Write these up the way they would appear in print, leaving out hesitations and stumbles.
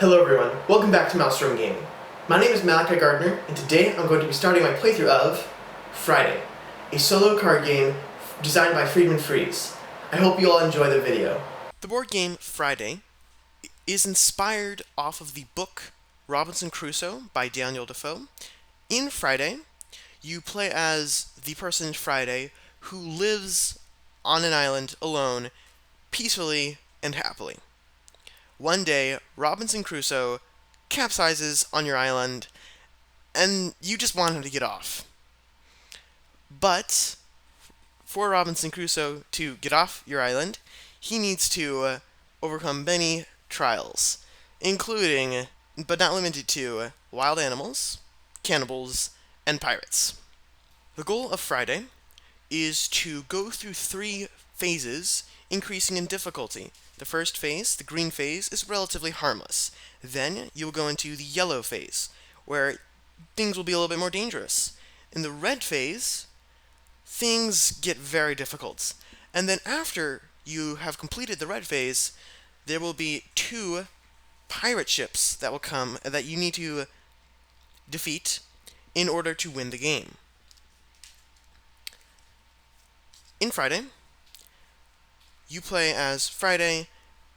Hello everyone, welcome back to MalStorm Gaming. My name is Malachi Gardner, and today I'm going to be starting my playthrough of Friday, a solo card game designed by Friedemann Friese. I hope you all enjoy the video. The board game Friday is inspired off of the book Robinson Crusoe by Daniel Defoe. In Friday, you play as the person Friday who lives on an island alone, peacefully and happily. One day, Robinson Crusoe capsizes on your island, and you just want him to get off. But for Robinson Crusoe to get off your island, he needs to overcome many trials, including, but not limited to, wild animals, cannibals, and pirates. The goal of Friday is to go through 3 phases, increasing in difficulty. The first phase, the green phase, is relatively harmless. Then you'll go into the yellow phase, where things will be a little bit more dangerous. In the red phase, things get very difficult. And then after you have completed the red phase, there will be 2 pirate ships that will come that you need to defeat in order to win the game. In Friday, you play as Friday,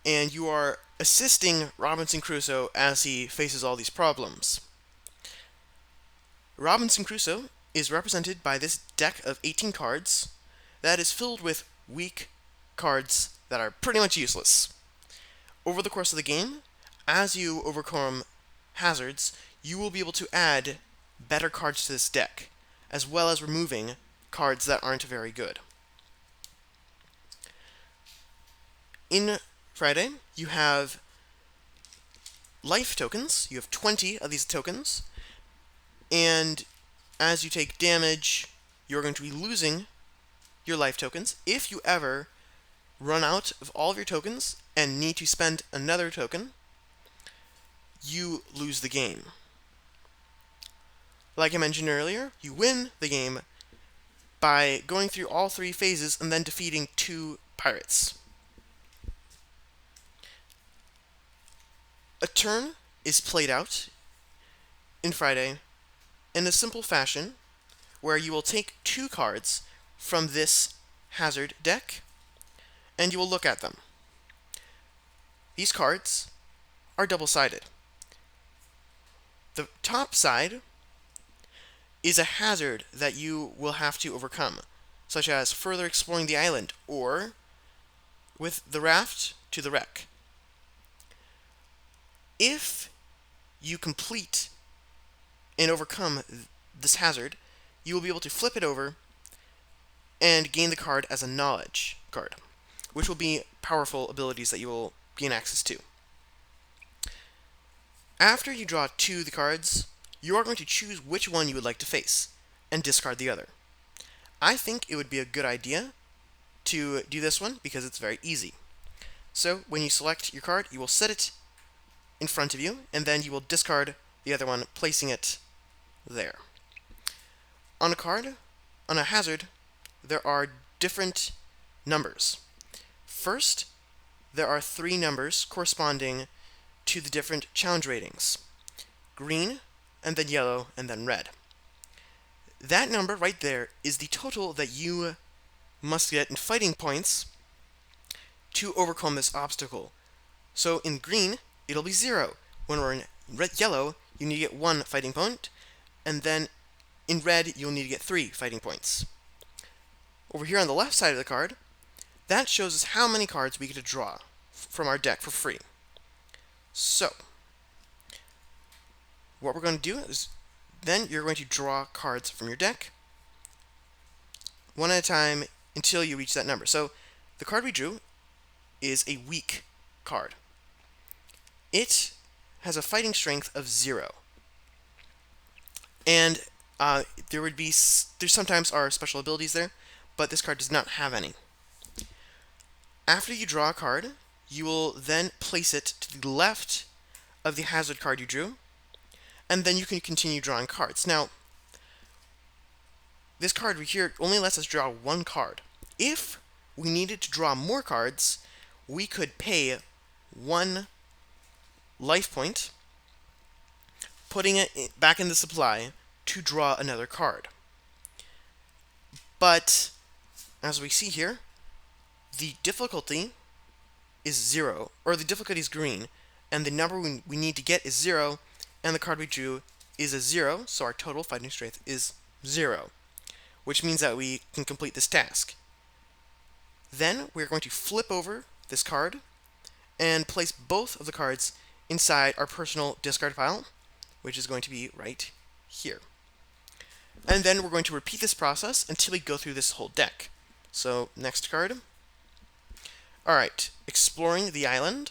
and you are assisting Robinson Crusoe as he faces all these problems. Robinson Crusoe is represented by this deck of 18 cards that is filled with weak cards that are pretty much useless. Over the course of the game, as you overcome hazards, you will be able to add better cards to this deck, as well as removing cards that aren't very good. In Friday, you have life tokens. You have 20 of these tokens, and as you take damage, you're going to be losing your life tokens. If you ever run out of all of your tokens and need to spend another token, you lose the game. Like I mentioned earlier, you win the game by going through all 3 phases and then defeating 2 pirates. A turn is played out in Friday in a simple fashion where you will take 2 cards from this hazard deck and you will look at them. These cards are double-sided. The top side is a hazard that you will have to overcome, such as further exploring the island or with the raft to the wreck. If you complete and overcome this hazard, you will be able to flip it over and gain the card as a knowledge card, which will be powerful abilities that you will gain access to. After you draw 2 of the cards, you are going to choose which one you would like to face and discard the other. I think it would be a good idea to do this one because it's very easy. So when you select your card, you will set it in front of you, and then you will discard the other one, placing it there. On a hazard, there are different numbers. First, there are 3 numbers corresponding to the different challenge ratings: green, and then yellow, and then red. That number right there is the total that you must get in fighting points to overcome this obstacle. So in green, it'll be 0. When we're in yellow, you need to get 1 fighting point, and then in red, you'll need to get 3 fighting points. Over here on the left side of the card, that shows us how many cards we get to draw from our deck for free. So, what we're going to do is, then you're going to draw cards from your deck, one at a time, until you reach that number. So, the card we drew is a weak card. It has a fighting strength of 0. And there sometimes are special abilities there, but this card does not have any. After you draw a card, you will then place it to the left of the hazard card you drew, and then you can continue drawing cards. Now, this card right here only lets us draw 1 card. If we needed to draw more cards, we could pay 1 life point, putting it back in the supply to draw another card. But as we see here, the difficulty is 0, or the difficulty is green, and the number we need to get is 0, and the card we drew is a 0, so our total fighting strength is 0, which means that we can complete this task. Then we're going to flip over this card and place both of the cards inside our personal discard pile, which is going to be right here. And then we're going to repeat this process until we go through this whole deck. So, next card. Alright, exploring the island.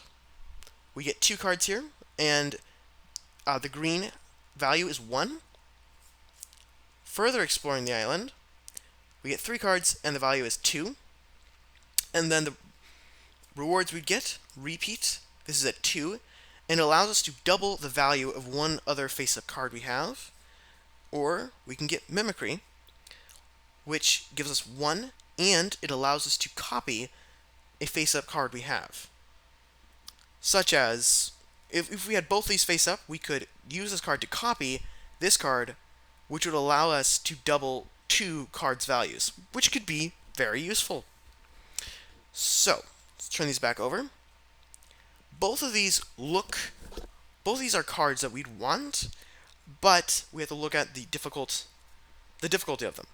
We get 2 cards here, and the green value is 1. Further exploring the island, we get 3 cards, and the value is 2. And then the rewards we get, repeat, this is at 2, and it allows us to double the value of one other face-up card we have. Or we can get mimicry, which gives us 1, and it allows us to copy a face-up card we have. Such as, if we had both these face-up, we could use this card to copy this card, which would allow us to double 2 cards' values, which could be very useful. So, let's turn these back over. Both of these are cards that we'd want, but we have to look at the difficulty of them.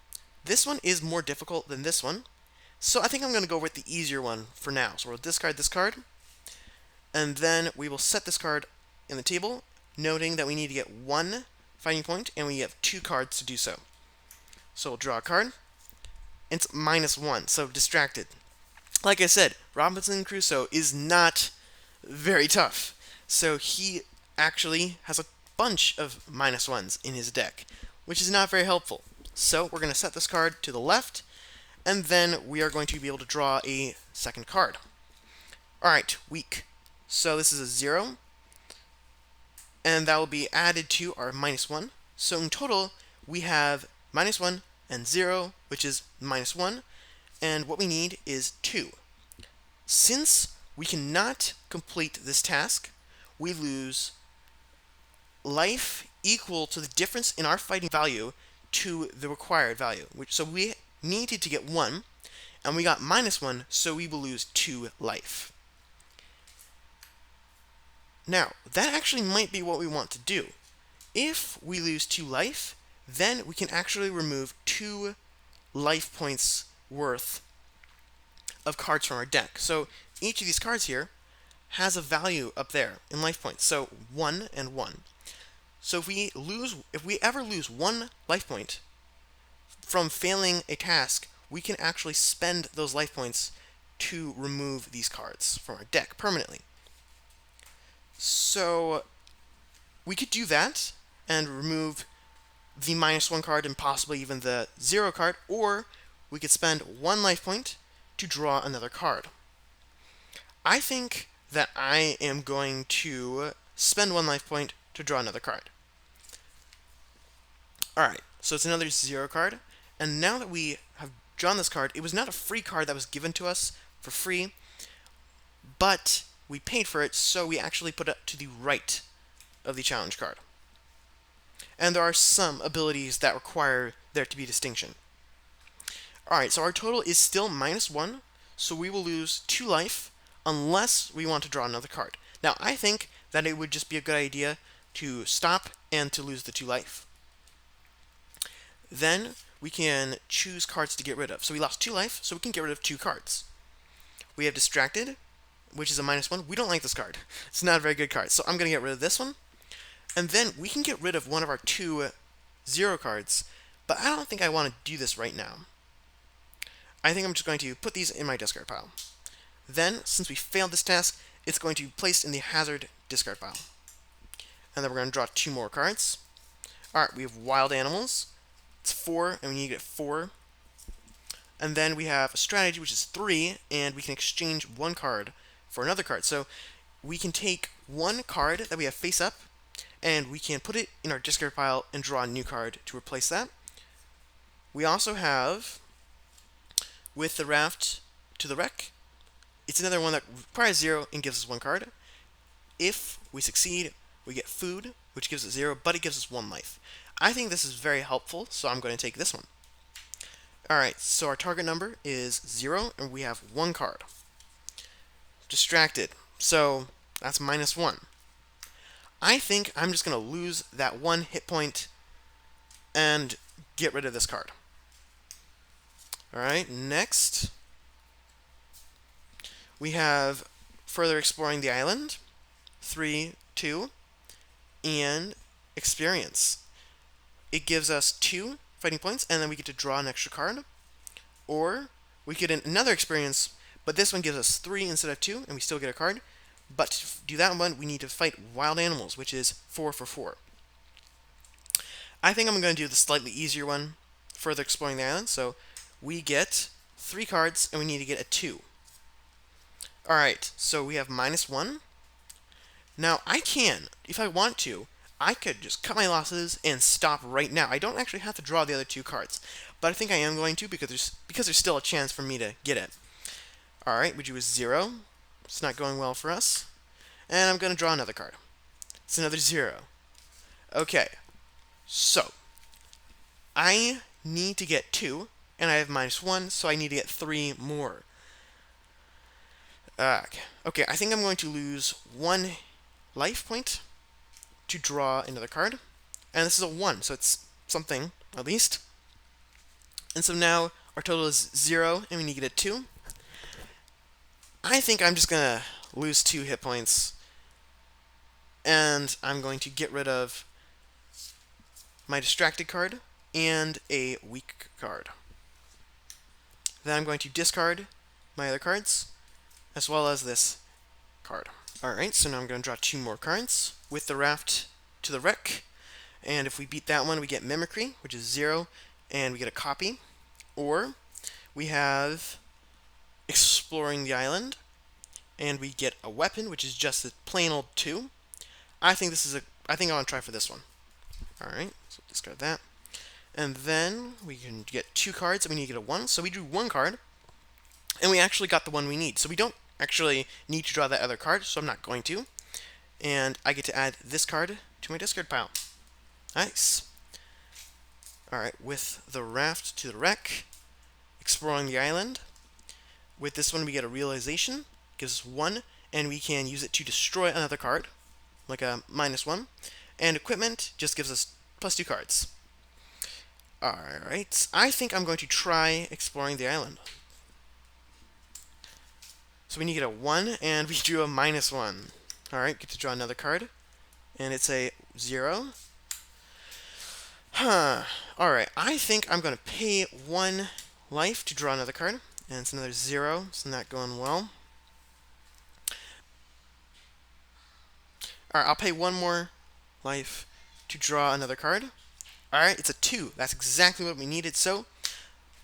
This one is more difficult than this one, so I think I'm going to go with the easier one for now. So we'll discard this card, and then we will set this card in the table, noting that we need to get 1 fighting point, and we have 2 cards to do so. So we'll draw a card. It's -1, so distracted. Like I said, Robinson Crusoe is not very tough, so he actually has a bunch of -1s in his deck, which is not very helpful. So we're going to set this card to the left, and then we are going to be able to draw a second card. Alright, weak. So this is a 0, and that will be added to our -1. So in total, we have -1 and 0, which is -1, and what we need is 2. Since we cannot complete this task, we lose life equal to the difference in our fighting value to the required value. So we needed to get 1, and we got -1, so we will lose 2 life. Now, that actually might be what we want to do. If we lose 2 life, then we can actually remove 2 life points worth of cards from our deck. So each of these cards here has a value up there in life points. So 1 and 1. So if we ever lose 1 life point from failing a task, we can actually spend those life points to remove these cards from our deck permanently. So we could do that and remove the -1 card and possibly even the 0 card, or we could spend 1 life point to draw another card. I think that I am going to spend 1 life point to draw another card. Alright, so it's another 0 card, and now that we have drawn this card, it was not a free card that was given to us for free, but we paid for it, so we actually put it to the right of the challenge card. And there are some abilities that require there to be distinction. Alright, so our total is still -1, so we will lose 2 life unless we want to draw another card. Now, I think that it would just be a good idea to stop and to lose the 2 life. Then we can choose cards to get rid of. So we lost 2 life, so we can get rid of 2 cards. We have Distracted, which is a -1. We don't like this card. It's not a very good card, so I'm going to get rid of this one. And then we can get rid of one of our 2 0 cards, but I don't think I want to do this right now. I think I'm just going to put these in my discard pile. Then, since we failed this task, it's going to be placed in the hazard discard pile. And then we're going to draw 2 more cards. Alright, we have Wild Animals. It's 4, and we need to get 4. And then we have a strategy, which is 3, and we can exchange 1 card for another card. So we can take 1 card that we have face up, and we can put it in our discard pile and draw a new card to replace that. We also have, with the Raft to the Wreck, it's another one that requires 0 and gives us 1 card. If we succeed, we get food, which gives us 0, but it gives us 1 life. I think this is very helpful, so I'm going to take this one. Alright, so our target number is 0, and we have 1 card. Distracted, so that's -1. I think I'm just going to lose that 1 hit point and get rid of this card. Alright, next we have further exploring the island, 3, 2, and experience. It gives us 2 fighting points, and then we get to draw an extra card. Or we get another experience, but this one gives us 3 instead of 2, and we still get a card. But to do that one, we need to fight wild animals, which is 4 for 4. I think I'm going to do the slightly easier one, further exploring the island. So we get 3 cards, and we need to get a 2. Alright, so we have -1. Now, I can, if I want to, I could just cut my losses and stop right now. I don't actually have to draw the other 2 cards, but I think I am going to because there's still a chance for me to get it. Alright, we drew a 0. It's not going well for us. And I'm going to draw another card. It's another 0. Okay, so I need to get 2, and I have -1, so I need to get 3 more. Okay, I think I'm going to lose 1 life point to draw another card. And this is a 1, so it's something, at least. And so now our total is 0, and we need to get a 2. I think I'm just going to lose 2 hit points. And I'm going to get rid of my distracted card and a weak card. Then I'm going to discard my other cards, as well as this card. Alright, so now I'm going to draw 2 more cards with the raft to the wreck. And if we beat that one, we get mimicry, which is 0, and we get a copy. Or we have exploring the island, and we get a weapon, which is just a plain old 2. I think I want to try for this one. Alright, so discard that. And then we can get 2 cards, and we need to get a 1. So we drew 1 card, and we actually got the one we need. So we don't actually need to draw that other card, so I'm not going to. And I get to add this card to my discard pile. Nice. Alright, with the raft to the wreck, exploring the island. With this one we get a realization, gives us 1, and we can use it to destroy another card, like a -1. And equipment just gives us +2 cards. Alright, I think I'm going to try exploring the island. So we need to get a 1, and we drew a -1. Alright, get to draw another card. And it's a 0. Alright, I think I'm going to pay 1 life to draw another card. And it's another 0, so not going well. Alright, I'll pay 1 more life to draw another card. Alright, it's a 2. That's exactly what we needed. So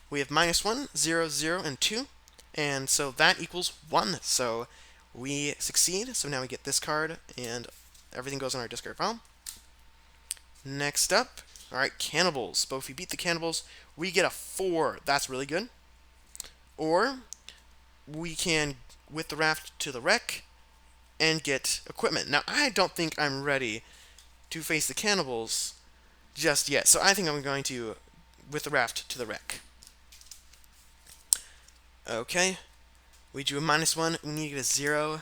we have -1, 0, 0, and 2. And so that equals 1. So we succeed. So now we get this card, and everything goes on our discard pile. Next up, alright, cannibals. But if we beat the cannibals, we get a 4. That's really good. Or we can, with the raft to the wreck, and get equipment. Now, I don't think I'm ready to face the cannibals just yet. So I think I'm going to, with the raft to the wreck. Okay, we drew a -1, we need to get a 0.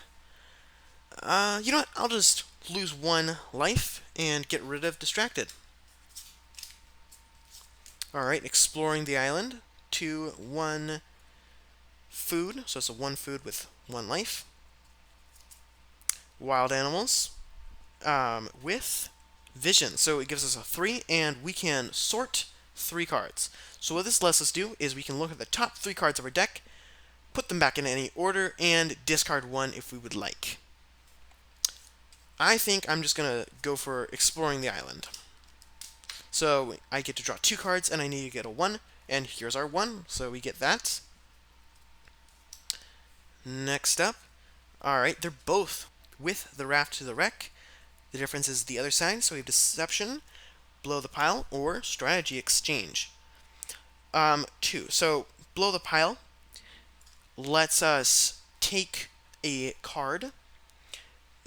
You know what, I'll just lose 1 life and get rid of distracted. Alright, exploring the island, 2, 1 food, so it's a 1 food with 1 life. Wild animals, with vision, so it gives us a 3, and we can sort 3 cards. So what this lets us do is we can look at the top 3 cards of our deck, put them back in any order, and discard 1 if we would like. I think I'm just going to go for exploring the island. So I get to draw 2 cards, and I need to get a 1, and here's our 1, so we get that. Next up, alright, they're both with the raft to the wreck. The difference is the other side, so we have deception, blow the pile, or strategy exchange. 2. So blow the pile lets us take a card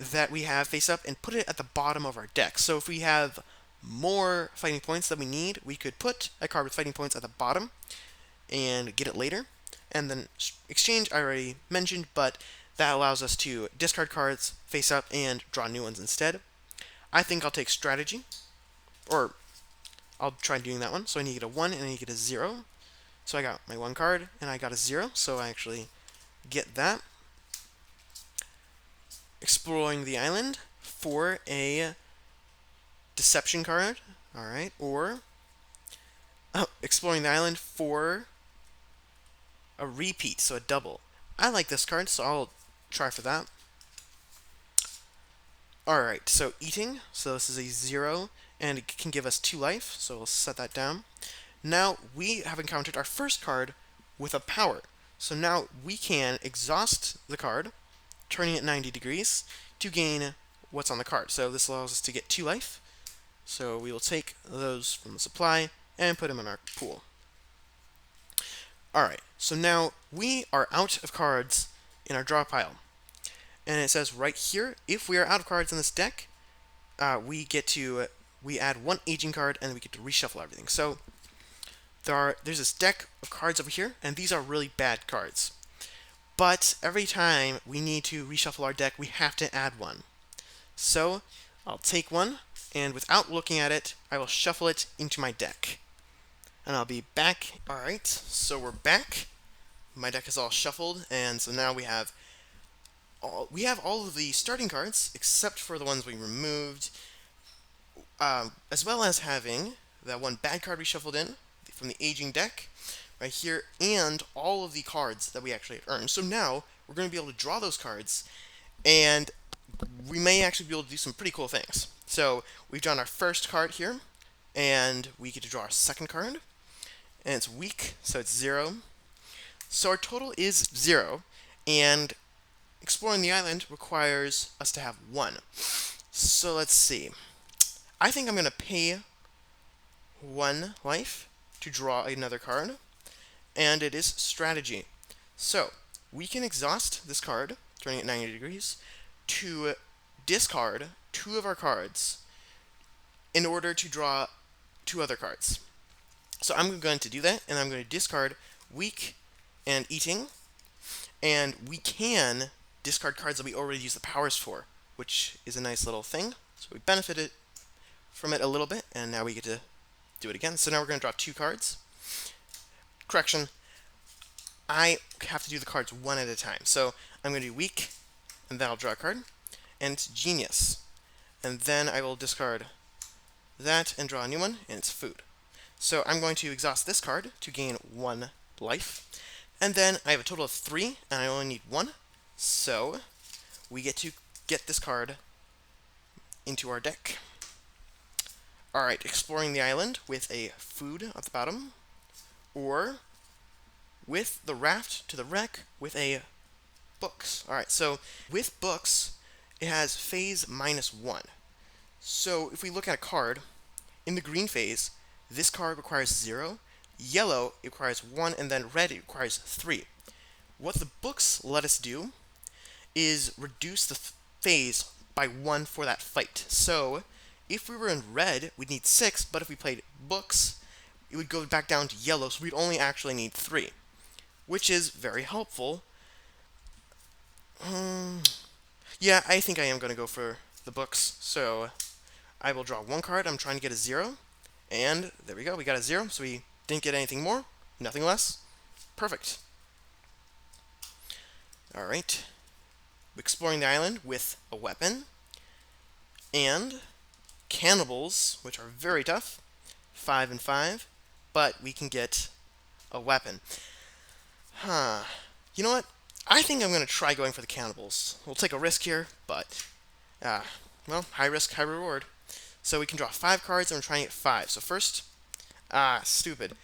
that we have face up and put it at the bottom of our deck. So if we have more fighting points than we need, we could put a card with fighting points at the bottom and get it later. And then exchange, I already mentioned, but that allows us to discard cards face up and draw new ones instead. I think I'll take strategy, or I'll try doing that one. So I need to get a 1 and I need to get a 0. So I got my 1 card and I got a 0, so I actually get that. Exploring the island for a deception card. Alright, or exploring the island for a repeat, so a double. I like this card, so I'll try for that. Alright, so eating. So this is a 0, and it can give us 2 life, so we'll set that down. Now we have encountered our first card with a power. So now we can exhaust the card, turning it 90 degrees, to gain what's on the card. So this allows us to get 2 life. So we will take those from the supply and put them in our pool. Alright, so now we are out of cards in our draw pile. And it says right here, if we are out of cards in this deck, we add 1 aging card and we get to reshuffle everything. So there's this deck of cards over here, and these are really bad cards. But every time we need to reshuffle our deck, we have to add 1. So I'll take 1, and without looking at it, I will shuffle it into my deck. And I'll be back. Alright, so we're back. My deck is all shuffled, and so now we have all of the starting cards, except for the ones we removed, as well as having that 1 bad card we shuffled in from the aging deck right here, and all of the cards that we actually earned. So now we're going to be able to draw those cards, and we may actually be able to do some pretty cool things. So we've drawn our first card here, and we get to draw our second card, and it's weak, so it's 0. So our total is 0, and exploring the island requires us to have 1. So let's see. I think I'm going to pay 1 life to draw another card, and it is strategy. So we can exhaust this card, turning it 90 degrees, to discard 2 of our cards in order to draw 2 other cards. So I'm going to do that, and I'm going to discard weak and eating, and we can discard cards that we already used the powers for, which is a nice little thing. So we benefited from it a little bit, and now we get to do it again. So now we're going to draw 2 cards. Correction, I have to do the cards one at a time. So I'm going to do weak, and then I'll draw a card, and it's genius. And then I will discard that and draw a new one, and it's food. So I'm going to exhaust this card to gain 1 life, and then I have a total of 3, and I only need 1. So we get to get this card into our deck. Alright, exploring the island with a food at the bottom, or with the raft to the wreck with a books. Alright, so with books, it has phase -1. So if we look at a card, in the green phase, this card requires 0, yellow it requires 1, and then red it requires 3. What the books let us do is reduce the phase by 1 for that fight. So if we were in red, we'd need 6, but if we played books, it would go back down to yellow, so we'd only actually need 3, which is very helpful. Yeah, I think I am going to go for the books, so I will draw 1 card. I'm trying to get a 0, and there we go, we got a 0, so we didn't get anything more, nothing less. Perfect. Alright. Exploring the island with a weapon, and cannibals, which are very tough, 5 and 5, but we can get a weapon. You know what? I think I'm going to try going for the cannibals. We'll take a risk here, but, well, high risk, high reward. So we can draw 5 cards, and we're trying to get 5. So first, stupid.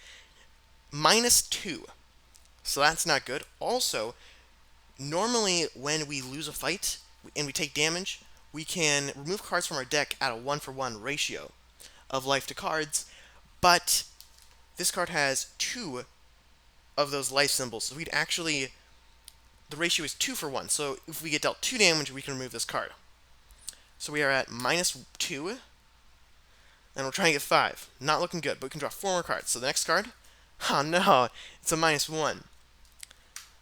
-2. So that's not good. Also, normally when we lose a fight and we take damage, we can remove cards from our deck at a 1-for-1 ratio of life to cards, but this card has 2 of those life symbols, so the ratio is 2-for-1, so if we get dealt 2 damage, we can remove this card. So we are at -2, and we're trying to get 5. Not looking good, but we can draw 4 more cards. So the next card, oh no, it's a -1.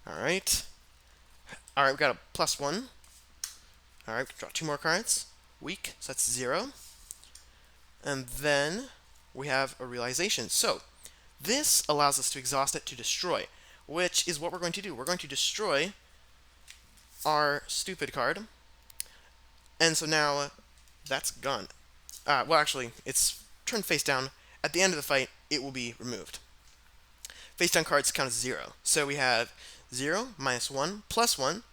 Alright. Alright, we got a +1. Alright, we can draw 2 more cards. Weak, so that's 0. And then we have a realization. So this allows us to exhaust it to destroy, which is what we're going to do. We're going to destroy our stupid card. And so now that's gone. Well, actually, it's turned face down. At the end of the fight, it will be removed. Face down cards count as 0. So we have 0, -1, +1,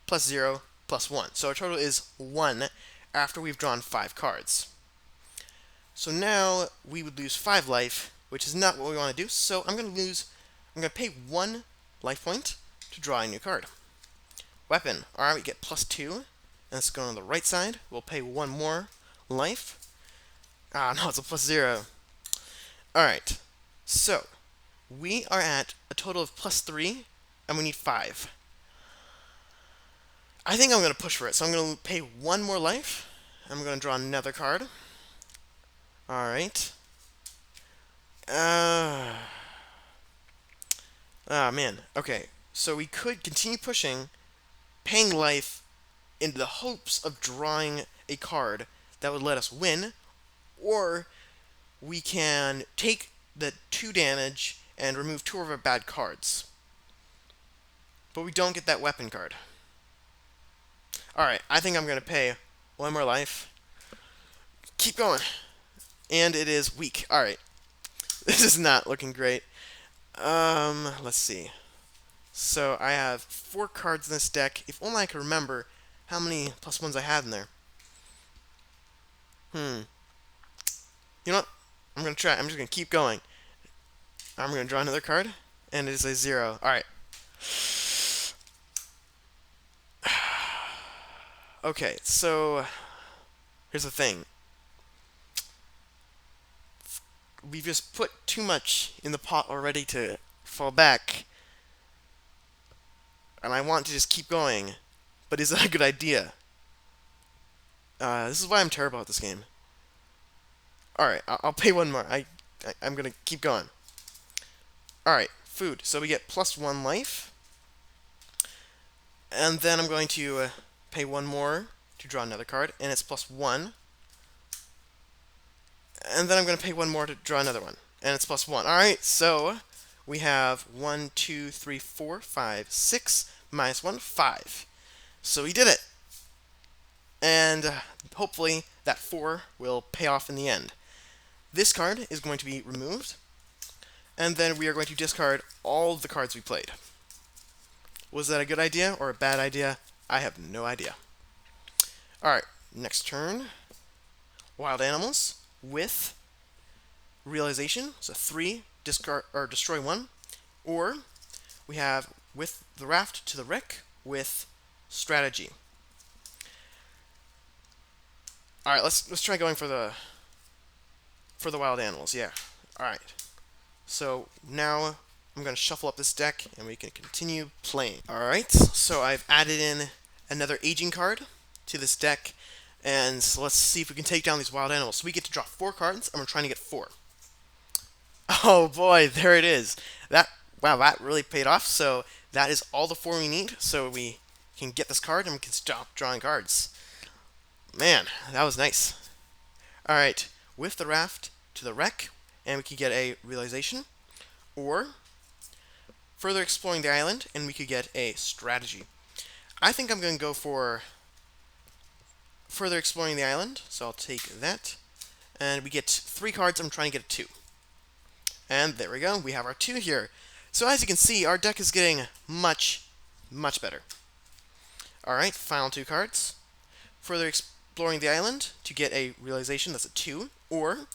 +0, +1. So our total is 1 after we've drawn 5 cards. So now we would lose 5 life, which is not what we want to do. So I'm going to pay 1 life point to draw a new card. Weapon. Alright, we get +2. And let's go on the right side. We'll pay 1 more life. Ah, no, it's a +0. Alright, so we are at a total of +3, and we need 5. I think I'm going to push for it, so I'm going to pay 1 more life. I'm going to draw another card. Alright. Ah, man. Okay, so we could continue pushing, paying life in the hopes of drawing a card that would let us win, or we can take the 2 damage and remove 2 of our bad cards. But we don't get that weapon card. Alright, I think I'm going to pay 1 more life. Keep going. And it is weak. Alright. This is not looking great. Let's see. So I have 4 cards in this deck. If only I could remember how many +1s I had in there. You know what? I'm going to try. I'm just going to keep going. I'm going to draw another card, and it is a 0. Alright. Okay, so here's the thing. We've just put too much in the pot already to fall back, and I want to just keep going. But is that a good idea? This is why I'm terrible at this game. Alright, I'll pay 1 more. I'm going to keep going. Alright, food. So we get +1 life. And then I'm going to pay 1 more to draw another card, and it's +1. And then I'm going to pay 1 more to draw another one, and it's +1. Alright, so we have 1, 2, 3, 4, 5, 6, -1, 5. So we did it. And hopefully that 4 will pay off in the end. This card is going to be removed, and then we are going to discard all of the cards we played. Was that a good idea or a bad idea? I have no idea. Alright, next turn. Wild Animals with Realization. So 3, discard or destroy 1. Or we have With the Raft to the Wreck with Strategy. Alright, let's try going for the Wild Animals, yeah. Alright. So now I'm going to shuffle up this deck and we can continue playing. Alright, so I've added in another aging card to this deck, and so let's see if we can take down these wild animals. So we get to draw 4 cards, and we're trying to get 4. Oh boy, there it is. Wow, that really paid off. So that is all the 4 we need, so we can get this card and we can stop drawing cards. Man, that was nice. Alright, with the Raft to the Wreck, and we can get a Realization, or Further Exploring the Island, and we could get a Strategy. I think I'm going to go for Further Exploring the Island, so I'll take that. And we get 3 cards. I'm trying to get a 2. And there we go. We have our 2 here. So as you can see, our deck is getting much, much better. Alright, final 2 cards. Further Exploring the Island to get a Realization, that's a 2. Or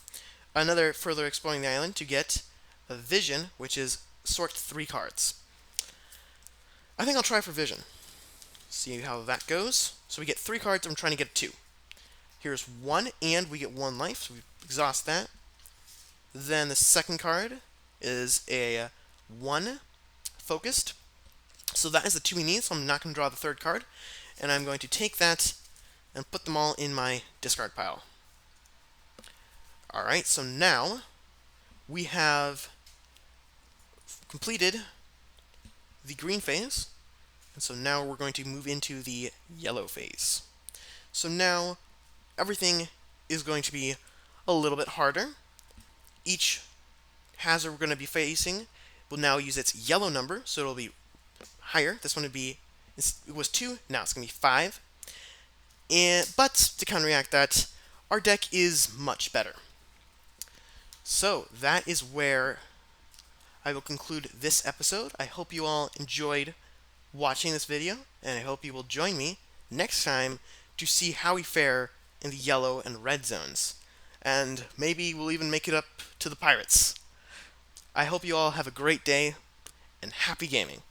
another Further Exploring the Island to get a Vision, which is sort 3 cards. I think I'll try for Vision. See how that goes. So we get 3 cards, I'm trying to get a 2. Here's 1, and we get 1 life, so we exhaust that. Then the second card is a 1 focused. So that is the 2 we need, so I'm not going to draw the third card. And I'm going to take that and put them all in my discard pile. Alright, so now we have completed the green phase, and so now we're going to move into the yellow phase. So now everything is going to be a little bit harder. Each hazard we're going to be facing will now use its yellow number, so it'll be higher. This one would be, it was 2, now it's going to be 5. But to counteract that, our deck is much better. So that is where I will conclude this episode. I hope you all enjoyed watching this video, and I hope you will join me next time to see how we fare in the yellow and red zones. And maybe we'll even make it up to the Pirates. I hope you all have a great day, and happy gaming.